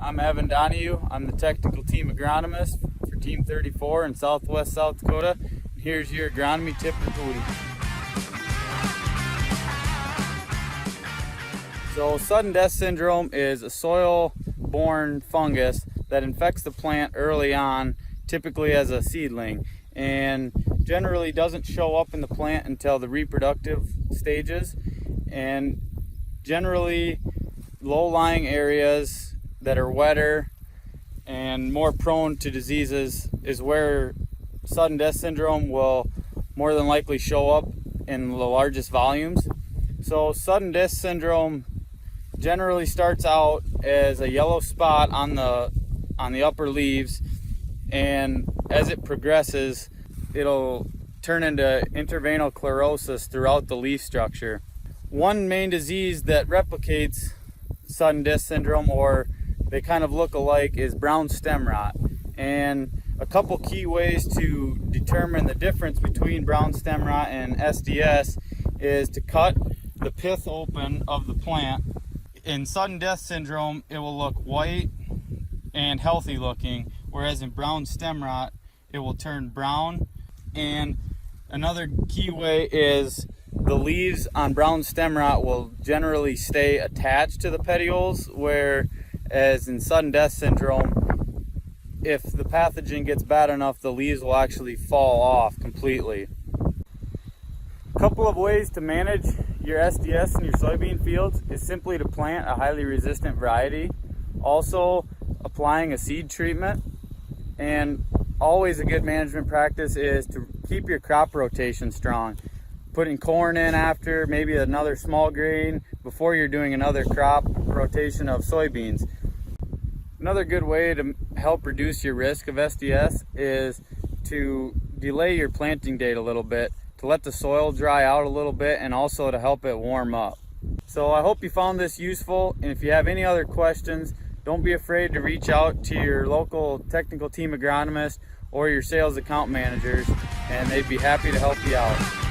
I'm Evan Donahue. I'm the technical team agronomist for Team 34 in Southwest South Dakota. Here's your agronomy tip of the week. So sudden death syndrome is a soil-borne fungus that infects the plant early on, typically as a seedling, and generally doesn't show up in the plant until the reproductive stages. And generally low-lying areas that are wetter and more prone to diseases is where sudden death syndrome will more than likely show up in the largest volumes. So sudden death syndrome generally starts out as a yellow spot on the upper leaves, and as it progresses it'll turn into intraveinal chlorosis throughout the leaf structure. One main disease that replicates sudden death syndrome, or they kind of look alike, is brown stem rot. And a couple key ways to determine the difference between brown stem rot and SDS is to cut the pith open of the plant. In sudden death syndrome, it will look white and healthy looking, whereas in brown stem rot, it will turn brown. And another key way is the leaves on brown stem rot will generally stay attached to the petioles, whereas in sudden death syndrome, if the pathogen gets bad enough, the leaves will actually fall off completely. A couple of ways to manage your SDS in your soybean fields is simply to plant a highly resistant variety. Also, applying a seed treatment. And always a good management practice is to keep your crop rotation strong. Putting corn in after, maybe another small grain before you're doing another crop rotation of soybeans. Another good way to help reduce your risk of SDS is to delay your planting date a little bit, to let the soil dry out a little bit, and also to help it warm up. So I hope you found this useful, and if you have any other questions, don't be afraid to reach out to your local technical team agronomist or your sales account managers, and they'd be happy to help you out.